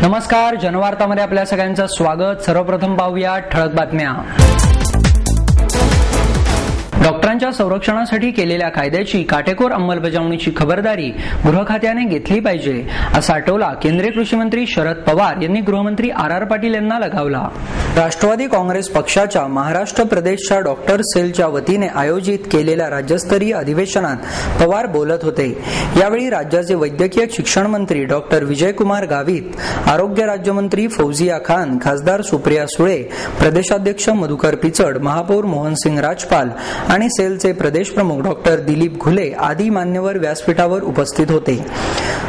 नमस्कार, जनवार्तामध्ये आपल्या सगळ्यांचं स्वागत। सर्वप्रथम पाहूया ठळक बातम्या। डॉक्टरांच्या संरक्षणासाठी केलेल्या कायद्याची काटेकोर अंमलबजावणीची खबरदारी गृह खात्याने घेतली पाहिजे, असा टोला केंद्रीय कृषी मंत्री शरद पवार यांनी गृहमंत्री आर पाटील यांना लगावला। राष्ट्रवादी काँग्रेस पक्षाच्या महाराष्ट्र प्रदेशच्या डॉक्टर सेलच्या वतीने आयोजित केलेल्या राज्यस्तरीय अधिवेशनात पवार बोलत होते। यावेळी राज्याचे वैद्यकीय शिक्षण मंत्री डॉक्टर विजयकुमार गावित, आरोग्य राज्यमंत्री फौजिया खान, खासदार सुप्रिया सुळे, प्रदेशाध्यक्ष मधुकर पिचड, महापौर मोहनसिंग राजपाल आणि सेलचे प्रदेश प्रमुख डॉक्टर दिलीप घुले आदी मान्यवर व्यासपीठावर उपस्थित होते।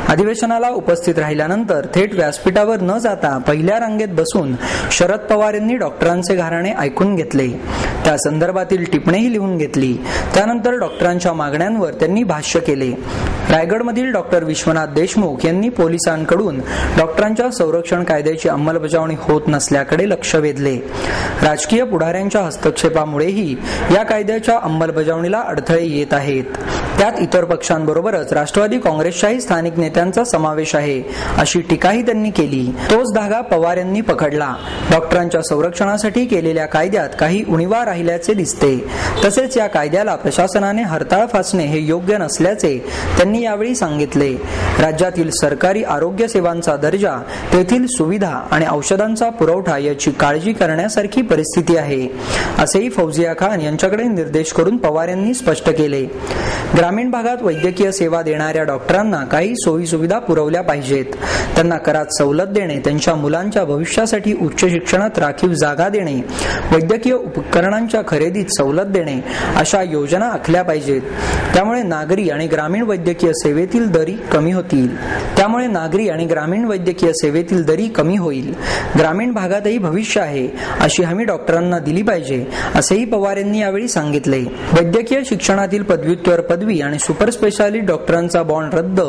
अधिवेशनाला उपस्थित राहिल्यानंतर थेट व्यासपीठावर न जाता पहिल्या रांगेत बसून शरद पवार यांनी डॉक्टरांचे घराणे ऐकून घेतले, त्या संदर्भातील टिप्पणीही लिहून घेतली। त्यानंतर डॉक्टरांच्या मागण्यांवर त्यांनी भाष्य केले। रायगडमधील डॉक्टर विश्वनाथ देशमुख यांनी पोलिसांकडून डॉक्टरांच्या संरक्षण कायद्याची अंमलबजावणी होत नसल्याकडे लक्ष वेधले। राजकीय पुढाऱ्यांच्या हस्तक्षेपामुळेही या कायद्याच्या अंमलबजावणीला अडथळे येत आहेत। त्यात इतर पक्षांबरोबरच राष्ट्रवादी काँग्रेसच्याही स्थानिक नेत्यांचा समावेश आहे, अशी टीकाही त्यांनी केली। तोच धागा पवार यांनी पकडला। डॉक्टरांच्या संरक्षणासाठी केलेल्या कायद्यात काही उणिवा राहिल्याचे दिसते, तसेच या कायद्याला प्रशासनाने हरताळ फासणे हे योग्य नसल्याचे त्यांनी यावेळी सांगितले। राज्यातील सरकारी आरोग्य सेवांचा दर्जा, तेथील सुविधा आणि औषधांचा पुरवठा याची काळजी करण्यासारखी परिस्थिती आहे, असेही फौजिया खान यांच्याकडे निर्देश करून पवार यांनी स्पष्ट केले। ग्रामीण भागात वैद्यकीय सेवा देणाऱ्या डॉक्टरांना काही सोयी सुविधा पुरवल्या पाहिजेत, त्यांना करात सवलत देणे, त्यांच्या मुलांच्या भविष्यासाठी उच्च शिक्षणात राखीव जागा देणे, वैद्यकीय उपकरणांच्या खरेदीत सवलत देणे अशा योजना आखल्या पाहिजेत। त्यामुळे नागरी आणि ग्रामीण वैद्यकीय सेवेतील दरी कमी होईल। ग्रामीण भागातही भविष्य आहे, अशी हमी डॉक्टरांना दिली पाहिजे, असेही पवार यांनी यावेळी सांगितले। वैद्यकीय शिक्षणातील पदव्युत्तर पदवी आणि सुपर स्पेशालिस्ट डॉक्टरांचा बॉन्ड रद्द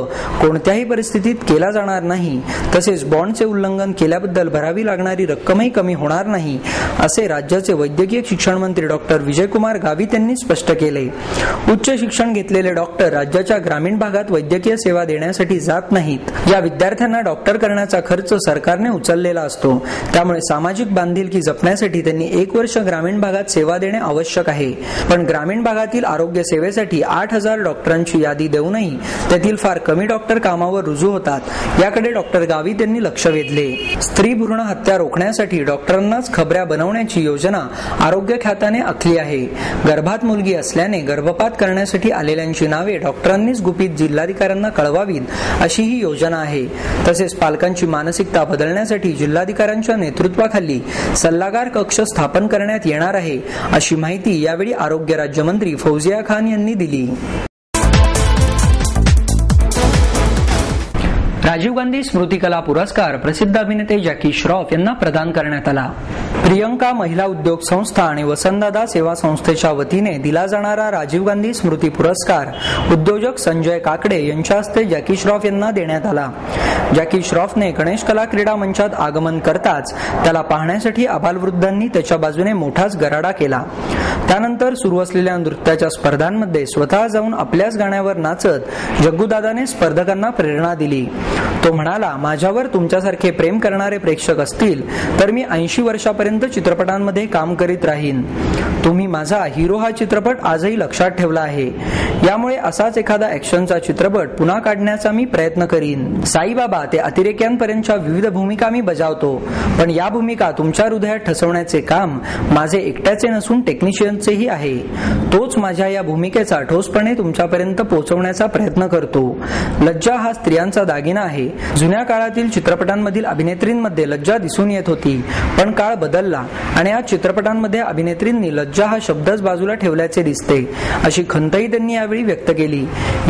कोणत्याही परिस्थितीत केला जाणार नाही, तसेच बॉन्डचे उल्लंघन केल्याबद्दल भरावी लागणारी रक्कमही कमी होणार नाही, असे राज्याचे वैद्यकीय शिक्षण मंत्री डॉक्टर विजयकुमार गावित यांनी स्पष्ट केले। उच्च शिक्षण घेतलेले डॉक्टर राज्याच्या ग्रामीण भागात वैद्यकीय सेवा देण्यासाठी जात नाहीत। या विद्यार्थ्यांना डॉक्टर करण्याचा खर्च सरकारने उचललेला असतो, त्यामुळे सामाजिक बांधिलकी जपण्यासाठी त्यांनी 1 वर्ष ग्रामीण भागात सेवा देणे आवश्यक आहे। पण ग्रामीण भागातील आरोग्य सेवेसाठी 8000 डॉक्टरांची यादी देऊनही त्यातील फार कमी डॉक्टर कामावर रुजू होतात, याकडे डॉक्टर गावित यांनी लक्ष वेधले। स्त्री भ्रूण हत्या रोखण्यासाठी डॉक्टरांनाच खबऱ्या बनवण्याची योजना आरोग्य खात्याने आखली आहे। गर्भात मुलगी असल्याने गर्भपात करण्यासाठी आलेल्यांची नावे डॉक्टरांनीच गुपित जिल्हाधिकाऱ्यांना कळवावीत, अशी ही योजना आहे। तसेच पालकांची मानसिकता बदलण्यासाठी जिल्हाधिकाऱ्यांच्या नेतृत्वाखाली सल्लागार कक्ष स्थापन करण्यात येणार आहे, अशी माहिती यावेळी आरोग्य राज्यमंत्री फौजिया खान यांनी दिली। राजीव गांधी स्मृती कला पुरस्कार प्रसिद्ध अभिनेते जॅकी श्रॉफ यांना प्रदान करण्यात आला। प्रियंका महिला उद्योग संस्था आणि वसंतदादा सेवा संस्थेच्या वतीने दिला जाणारा राजीव गांधी स्मृती पुरस्कार उद्योजक संजय काकडे यांच्या हस्ते जॅकी श्रॉफ यांना देण्यात आला। जॅकी श्रॉफने गणेश कला क्रीडा मंचात आगमन करताच त्याला पाहण्यासाठी आबालवृद्धांनी त्याच्या बाजूने मोठाच गराडा केला। त्यानंतर सुरू असलेल्या नृत्याच्या स्पर्धांमध्ये स्वतः जाऊन आपल्याच गाण्यावर नाचत जग्गूदादाने स्पर्धकांना प्रेरणा दिली। तो म्हणाला, माझ्यावर तुमच्यासारखे प्रेम करणारे प्रेक्षक असतील तर मी 80 वर्षापर्यंत चित्रपटांमध्ये काम करीत राहीन। तुम्ही माझा हिरो हा चित्रपट आजही लक्षात ठेवला आहे, यामुळे असाच एखादा ॲक्शनचा चित्रपट पुन्हा काढण्याचा मी प्रयत्न करीन। साईबाबा ते अतिरेक्यांपर्यंतच्या विविध भूमिका मी बजावतो, पण या भूमिका तुमच्या हृदयात ठसवण्याचे काम माझे एकट्याचे नसून टेक्निशियनचेही आहे। तोच माझ्या या भूमिकेचा ठोसपणे तुमच्यापर्यंत पोहोचवण्याचा प्रयत्न करतो। लज्जा हा स्त्रियांचा दागिना आहे। जुन्या काळातील चित्रपटांमधील अभिनेत्रींमध्ये लज्जा दिसून येत होती, पण काळ बदलला आणि आज चित्रपटांमध्ये अभिनेत्रींनी लज्जा हा शब्दच बाजूला ठेवल्याचे दिसते, अशी खंतही त्यांनी यावेळी व्यक्त केली।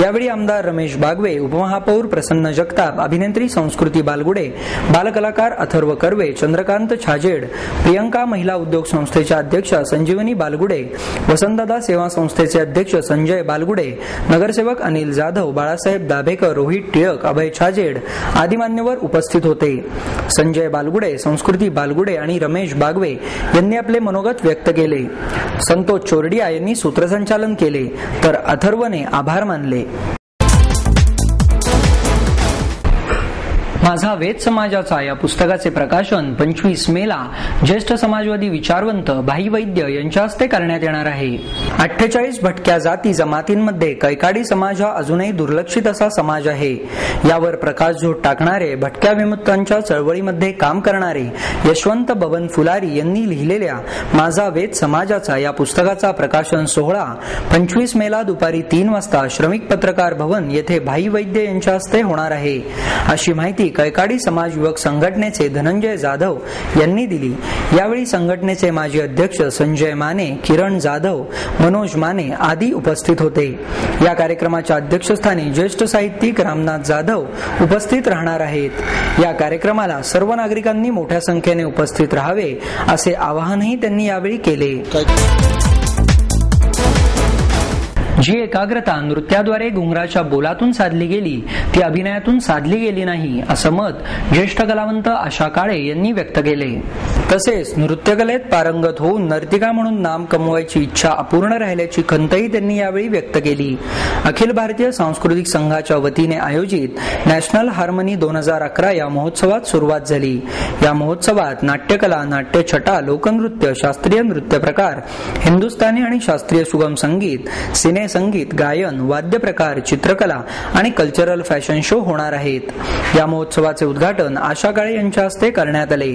यावेळी आमदार रमेश बागवे, उपमहापौर प्रसन्न जगताप, अभिनेत्री संस्कृती बालगुडे, बालकलाकार अथर्व कर्वे, चंद्रकांत छाजेड, प्रियंका महिला उद्योग संस्थेच्या अध्यक्ष संजीवनी बालगुडे, वसंतदादा सेवा संस्थेचे अध्यक्ष संजय बालगुडे, नगरसेवक अनिल जाधव, बाळासाहेब दाभेकर, रोहित टिळक, अभय छाजेड आदी मान्यवर उपस्थित होते। संजय बालगुडे, संस्कृती बालगुडे आणि रमेश बागवे यांनी आपले मनोगत व्यक्त केले। संतोष चोरडिया यांनी सूत्रसंचालन केले, तर अथर्वने आभार मानले। माझा वेद समाजाचा या पुस्तकाचे प्रकाशन 25 मेला ज्येष्ठ समाजवादी विचारवंत भाई वैद्य यांच्या हस्ते करण्यात येणार आहे. 48 भटक्या जाती जमातींमध्ये कैकाडी समाज हा अजूनही दुर्लक्षित असा समाज आहे. यावर प्रकाशझोत टाकणारे भटक्या विमुक्तांच्या चळवळीमध्ये काम करणारे यशवंत बबन फुलारी यांनी लिहिलेल्या माझा वेद समाजाचा या पुस्तकाचा प्रकाशन सोहळा 25 मेला दुपारी 3 वाजता श्रमिक पत्रकार भवन येथे भाई वैद्य यांच्या हस्ते होणार आहे, अशी माहिती कैकाडी समाज युवक संघटनेचे धनंजय जाधव यांनी दिली. यावेळी संघटनेचे माजी अध्यक्ष संजय माने, किरण जाधव, मनोज माने आदी उपस्थित होते. या कार्यक्रमाच्या अध्यक्षस्थानी ज्येष्ठ साहित्यिक रामनाथ जाधव उपस्थित राहणार आहेत. या कार्यक्रमाला सर्व नागरिकांनी मोठ्या संख्येने उपस्थित राहावे असे आवाहनही त्यांनी यावेळी केले. जी एकाग्रता नृत्याद्वारे घुंगराच्या बोलातून साधली गेली ती अभिनयातून साधली गेली नाही, असं मत ज्येष्ठ कलावंत आशा काळे यांनी व्यक्त केले. तसेच नृत्यकलेत पारंगत होऊन नर्तिका म्हणून नाम कमवायची इच्छा अपूर्ण राहिल्याची खंतही त्यांनी यावेळी व्यक्त केली. अखिल भारतीय सांस्कृतिक संघाच्या वतीने आयोजित नॅशनल हार्मनी 2011 या महोत्सवात सुरुवात झाली. या महोत्सवात नाट्यकला, नाट्यछटा, लोकनृत्य, शास्त्रीय नृत्य प्रकार, हिंदुस्थानी आणि शास्त्रीय सुगम संगीत, सिने संगीत, गायन, वाद्य प्रकार, चित्रकला आणि कल्चरल फॅशन शो होणार आहेत. या महोत्सवाचे उद्घाटन आशा काळे यांच्या हस्ते करण्यात आले.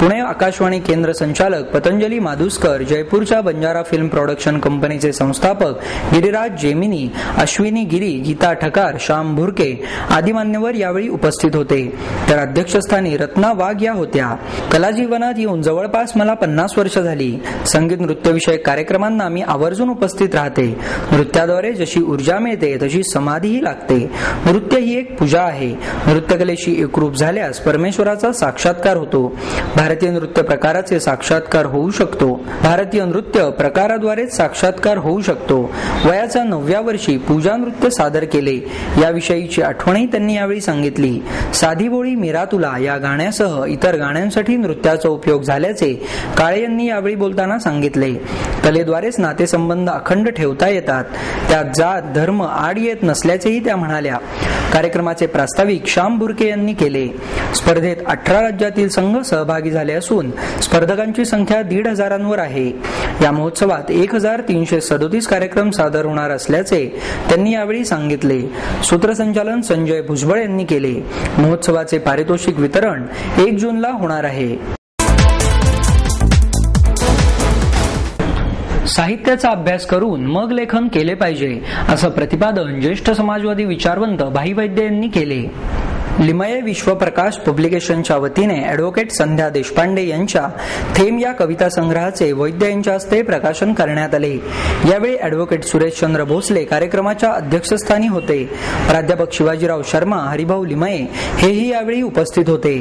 पुणे आकाशवाणी केंद्र संचालक पतंजली माधुस्कर, जयपूरच्या बंजारा फिल्म प्रोडक्शन कंपनीचे संस्थापक गिरिराज जेमिनी, अश्विनी गिरी, गीता ठकार, श्याम भुरके आदी मान्यवर यावेळी उपस्थित होते. तर अध्यक्षस्थानी रत्ना वाघ या होत्या. कलाजीवनात येऊन जवळपास मला 50 वर्ष झाली. संगीत नृत्य विषयक कार्यक्रमांना मी आवर्जून उपस्थित राहते. नृत्याद्वारे जशी ऊर्जा मिळते तशी समाधीही लागते. नृत्य ही एक पूजा आहे. नृत्यकलेशी एकरूप झाल्यास परमेश्वराचा साक्षात्कार होतो. भारतीय नृत्य प्रकाराचे साक्षात्कार होऊ शकतो. भारतीय नृत्य प्रकाराद्वारेच साक्षात्कार होऊ शकतो. वयाच्या 9व्या वर्षी पूजा नृत्य सादर केले याविषयीची आठवणही त्यांनी यावेळी सांगितली. साधी बोळी मीरा तुला या गाण्यासह इतर गाण्यांसाठी नृत्याचा उपयोग झाल्याचे काळे यांनी यावेळी बोलताना सांगितले. कलेद्वारेच नातेसंबंध अखंड ठेवता येतात. त्यात जात धर्म आड येत नसल्याचेही त्या म्हणाल्या. कार्यक्रमाचे प्रास्ताविक श्याम भुरके यांनी केले. स्पर्धेत 18 राज्यातील संघ सहभागी झाले असून स्पर्धकांची संख्या 1,500 आहे. या महोत्सवात 1,337 कार्यक्रम सादर होणार असल्याचे त्यांनी यावेळी सांगितले. सूत्रसंचालन संजय भुजबळ यांनी केले. महोत्सवाचे पारितोषिक वितरण 1 जूनला होणार आहे. साहित्याचा अभ्यास करून मग लेखन केले पाहिजे, असं प्रतिपादन ज्येष्ठ समाजवादी विचारवंत भाई वैद्य यांनी केले. लिमये विश्वप्रकाश पब्लिकेशनच्या वतीने ॲडव्होकेट संध्या देशपांडे यांच्या थेम या कविता संग्रहाचे वैद्य यांच्या हस्ते प्रकाशन करण्यात आले. यावेळी ॲडव्होकेट सुरेशचंद्र भोसले कार्यक्रमाच्या अध्यक्षस्थानी होते. प्राध्यापक शिवाजीराव शर्मा, हरिभाऊ लिमये हेही यावेळी उपस्थित होते.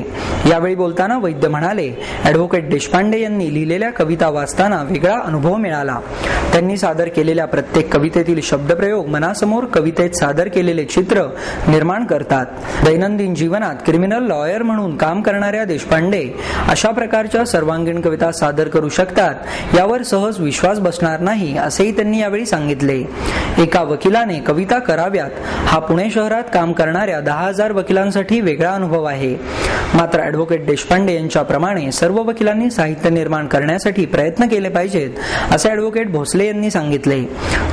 यावेळी बोलताना वैद्य म्हणाले, ॲडव्होकेट देशपांडे यांनी लिहिलेल्या कविता वाचताना वेगळा अनुभव मिळाला. त्यांनी सादर केलेल्या प्रत्येक कवितेतील शब्दप्रयोग मनासमोर कवितेत सादर केलेले चित्र निर्माण करतात. दैनंदिन जीवनात क्रिमिनल लॉयर म्हणून काम करणाऱ्या देशपांडे अशा प्रकारच्या सर्वांगीण कविता सादर करू शकतात यावर सहज विश्वास बसणार नाही, असेही त्यांनी यावेळी सांगितले. एका वकिलाने कविता कराव्यात हा पुणे शहरात काम करणाऱ्या 10,000 वकिलांसाठी वेगळा अनुभव आहे. मात्र ॲडव्होकेट देशपांडे यांच्याप्रमाणे सर्व वकिलांनी साहित्य निर्माण करण्यासाठी प्रयत्न केले पाहिजेत, असे ॲडव्होकेट भोसले यांनी सांगितले.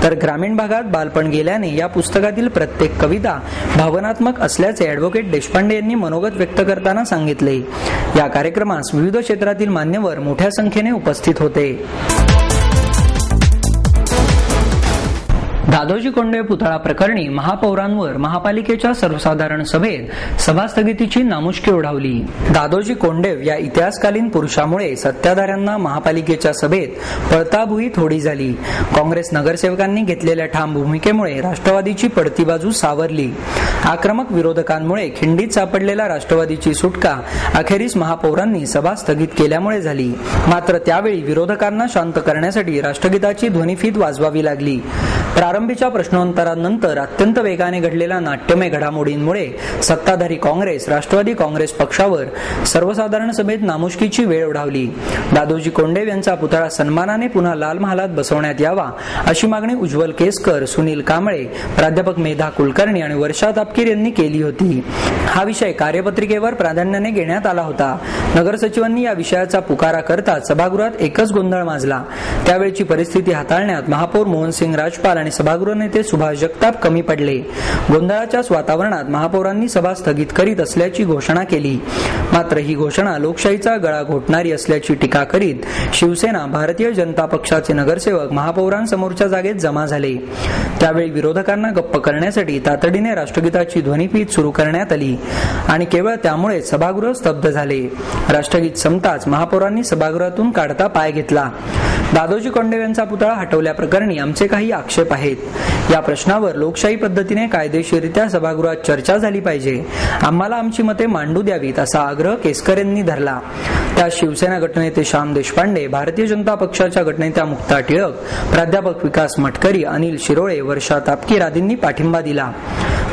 तर ग्रामीण भागात बालपण गेल्याने या पुस्तकातील प्रत्येक कविता भावनात्मक असल्याचे ॲडव्होकेट देशपांडे यांनी मनोगत व्यक्त करताना सांगितले. या कार्यक्रमास विविध क्षेत्रातील मान्यवर मोठ्या संख्येने उपस्थित होते. दादोजी कोंडदेव पुतळा प्रकरणी महापौरांवर महापालिकेच्या सर्वसाधारण सभेत सभास्थगितीची नामुष्की ओढावली. दादोजी कोंडदेव या इतिहासकालीन पुरुषामुळे सत्ताधाऱ्यांना महापालिकेच्या सभेत पळताभुई थोडी झाली. काँग्रेस नगरसेवकांनी घेतलेल्या ठाम भूमिकेमुळे राष्ट्रवादीची पडती बाजू सावरली. आक्रमक विरोधकांमुळे खिंडीत सापडलेल्या राष्ट्रवादीची सुटका अखेरीस महापौरांनी सभा स्थगित केल्यामुळे झाली. मात्र त्यावेळी विरोधकांना शांत करण्यासाठी राष्ट्रगीताची ध्वनिफीत वाजवावी लागली. प्रारंभीच्या प्रश्नोत्तरानंतर अत्यंत वेगाने घडलेल्या नाट्यमय घडामोडींमुळे सत्ताधारी काँग्रेस राष्ट्रवादी काँग्रेस पक्षावर सर्वसाधारण सभेत नामुष्कीची वेळ ओढावली. दादोजी कोंडदेव यांचा पुतळा सन्मानाने पुन्हा लाल महालात बसवण्यात यावा अशी मागणी उज्ज्वल केसकर, सुनील कांबळे, प्राध्यापक मेधा कुलकर्णी आणि वर्षा तापकीर यांनी केली होती. हा विषय कार्यपत्रिकेवर प्राधान्याने घेण्यात आला होता. नगरसचिवांनी या विषयाचा पुकारा करताच सभागृहात एकच गोंधळ माजला. त्यावेळची परिस्थिती हाताळण्यात महापौर मोहनसिंग राजपाल आणि सभागृह नेते सुभाष जगताप कमी पडले. गोंधळाच्याच वातावरणात महापौरांनी सभा स्थगित करीत असल्याची घोषणा केली. मात्र ही घोषणा लोकशाहीचा गळा घोटणारी असल्याची टीका करीत शिवसेना, भारतीय जनता पक्षाचे नगरसेवक महापौरांसमोरच्या जागेत जमा झाले. त्यावेळी विरोधकांना गप्प करण्यासाठी तातडीने राष्ट्रगीताची ध्वनिफीत सुरू करण्यात आली आणि केवळ त्यामुळे सभागृह स्तब्ध झाले. राष्ट्रगीत संपताच महापौरांनी सभागृहातून काढता पाय घेतला. दादोजी कोंडदेव यांचा पुतळा हटवल्याप्रकरणी आमचे काही आक्षेप आहेत. या प्रश्नावर लोकशाही पद्धतीने कायदेशीररित्या सभागृहात चर्चा झाली पाहिजे. आम्हाला आमची मते मांडू द्यावीत असा आग्रह केसकर यांनी धरला. त्या शिवसेना गटनेते श्याम देशपांडे, भारतीय जनता पक्षाच्या गटनेत्या मुक्ता टिळक, प्राध्यापक विकास मटकरी, अनिल शिरोळे, वर्षा तापकीर आदींनी पाठिंबा दिला.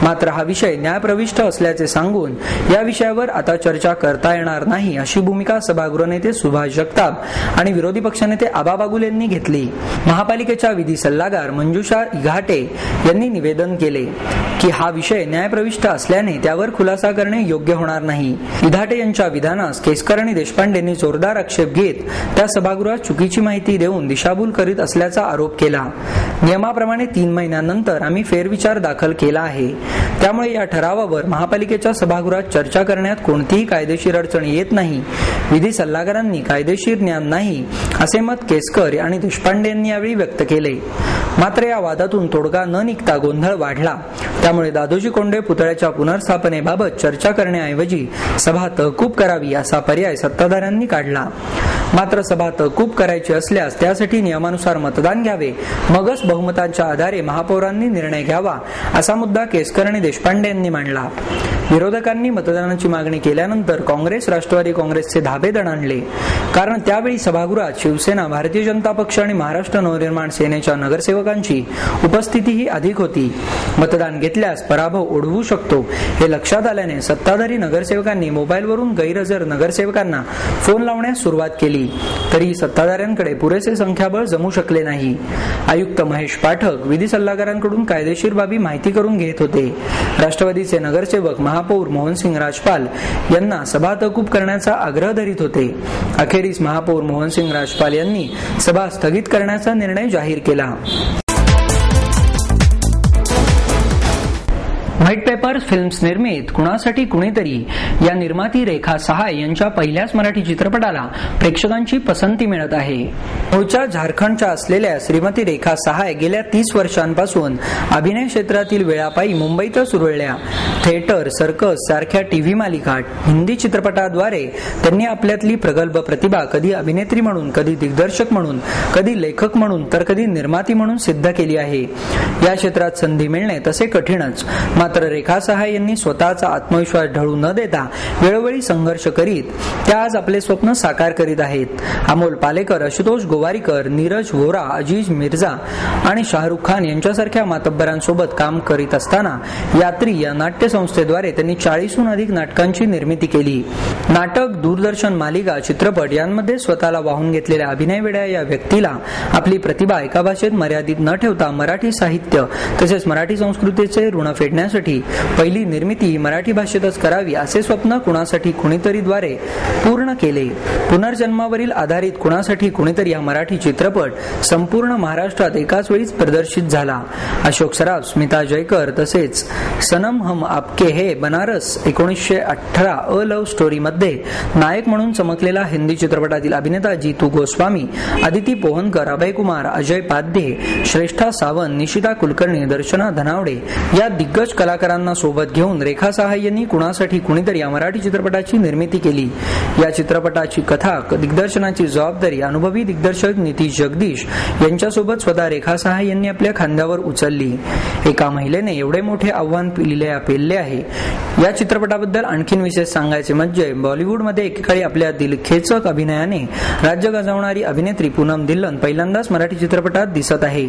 मात्र हा विषय न्यायप्रविष्ट असल्याचे सांगून या विषयावर आता चर्चा करता येणार नाही अशी भूमिका सभागृह नेते सुभाष जगताप आणि विरोधी पक्षनेते आबा बागुल यांनी घेतली. महापालिकेच्या विधी सल्लागार मंजुषा इघाटे यांनी निवेदन केले की हा विषय न्यायप्रविष्ट असल्याने त्यावर खुलासा करणे योग्य होणार नाही. इघाटे यांच्या विधानास केसकर आणि देशपांडेंनी जोरदार आक्षेप घेत त्या सभागृहात चुकीची माहिती देऊन दिशाभूल करीत असल्याचा आरोप केला. नियमाप्रमाणे 3 महिन्यानंतर आम्ही फेरविचार दाखल केला आहे. त्यामुळे या ठरावावर महापालिकेच्या सभागृहात चर्चा करण्यात कोणतीही कायदेशीर अडचण येत नाही. विधी सल्लागारांनी कायदेशीर ज्ञान नाही असे मत केसकर आणि देशपांडे यांनी यावेळी व्यक्त केले. मात्र या वादातून तोडगा न निघता गोंधळ वाढला. त्यामुळे दादोजी कोंडदेव पुतळ्याच्या पुनर्स्थापनेबाबत चर्चा करण्याऐवजी सभा तहकूब करावी असा पर्याय सत्ताधाऱ्यांनी काढला. मात्र सभा तहकूब करायची असल्यास त्यासाठी नियमानुसार मतदान घ्यावे, मगच बहुमतांच्या आधारे महापौरांनी निर्णय घ्यावा असा मुद्दा केसकर आणि देशपांडे यांनी मांडला. विरोधकांनी मतदानाची मागणी केल्यानंतर काँग्रेस, राष्ट्रवादी काँग्रेसचे धाबे दणाणले. कारण त्यावेळी सभागृहात शिवसेना, भारतीय जनता पक्ष आणि महाराष्ट्र नवनिर्माण सेनेच्या नगरसेवकांची उपस्थितीही अधिक होती. मतदान घेतल्यास पराभव ओढवू शकतो हे लक्षात आल्याने सत्ताधारी नगरसेवकांनी मोबाईलवरून गैरहजर नगरसेवकांना फोन लावण्यास सुरुवात केली. तरी सत्ताधाऱ्यांकडे पुरेसे संख्याबळ जमू शकले नाही. आयुक्त महेश पाठक विधी सल्लागारांकडून कायदेशीर बाबी माहिती करून घेत होते. राष्ट्रवादीचे नगरसेवक महापौर मोहनसिंग राजपाल यांना सभा तहकूब करण्याचा आग्रह धरीत होते. अखेरीस महापौर मोहनसिंग राजपाल यांनी सभा स्थगित करण्याचा निर्णय जाहीर केला. व्हाईट पेपर्स फिल्म्स निर्मित कुणासाठी कुणीतरी या निर्माती रेखा सहाय यांच्या पहिल्याच मराठी चित्रपटाला प्रेक्षकांची पसंती मिळत आहे. मूळच्या झारखंडच्या असलेल्या श्रीमती रेखा सहाय गेल्या 30 वर्षांपासून अभिनय क्षेत्रातील वेळापायी मुंबईतच रुळल्या. थिएटर, सर्कस सारख्या टीव्ही मालिका, हिंदी चित्रपटाद्वारे त्यांनी आपल्यातली प्रगल्भ प्रतिभा कधी अभिनेत्री म्हणून, कधी दिग्दर्शक म्हणून, कधी लेखक म्हणून तर कधी निर्माती म्हणून सिद्ध केली आहे. या क्षेत्रात संधी मिळणे तसे कठीणच. मात्र रेखा सहाय यांनी स्वतःचा आत्मविश्वास ढळू न देता वेळोवेळी संघर्ष करीत त्या आज आपले स्वप्न साकार करीत आहेत. अमोल पालेकर, आशुतोष गोवारीकर, नीरज व्होरा, अजीज मिर्झा आणि शाहरुख खान यांच्यासारख्या मातब्बरांसोबत काम करीत असताना यात्री या नाट्य संस्थेद्वारे त्यांनी 40हून अधिक नाटकांची निर्मिती केली. नाटक, दूरदर्शन मालिका, चित्रपट यांमध्ये स्वतःला वाहून घेतलेल्या अभिनयवेड्या या व्यक्तीला आपली प्रतिभा एका भाषेत मर्यादित न ठेवता मराठी साहित्य तसेच मराठी संस्कृतीचे ऋण फेडण्यासाठी पहिली निर्मिती मराठी भाषेतच करावी असे स्वप्न कुणासाठी कुणीतरीद्वारे पूर्ण केले. पुनर्जन्मावरील आधारित कुणासाठी कुणीतरी हा मराठी चित्रपट संपूर्ण महाराष्ट्रात एकाच वेळीच प्रदर्शित झाला. अशोक सराफ, स्मिता जयकर तसेच सनम हम आपके है बनारस 1918 अ लव्ह स्टोरी मध्ये नायक म्हणून चमकलेला हिंदी चित्रपटातील अभिनेता जीतू गोस्वामी, आदिती पोहनकर, अभय कुमार, अजय पाध्ये, श्रेष्ठा सावंत, निशिता कुलकर्णी, दर्शना धनावडे या दिग्गज कला कलाकारांना सोबत घेऊन रेखा सहाय यांनी कुणासाठी कुणीतरी या मराठी चित्रपटाची निर्मिती केली. या चित्रपटाची कथा दिग्दर्शनाची जबाबदारी अनुभवी दिग्दर्शक नितीश जगदीश यांच्यासोबत स्वतः रेखा सहाय यांनी आपल्या खांद्यावर उचलली. एका महिलेने एवढे मोठे आव्हान पेलले आहे. या चित्रपटाबद्दल आणखीन विशेष सांगायचे म्हणजे बॉलिवूडमध्ये एकेकाळी आपल्या दिलखेचक अभिनयाने राज्य गाजवणारी अभिनेत्री पूनम धिल्लन पहिल्यांदाच मराठी चित्रपटात दिसत आहे.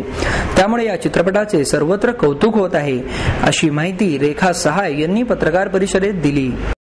त्यामुळे या चित्रपटाचे सर्वत्र कौतुक होत आहे, अशी माहिती रेखा सहाय यांनी पत्रकार परिषदेत दिली.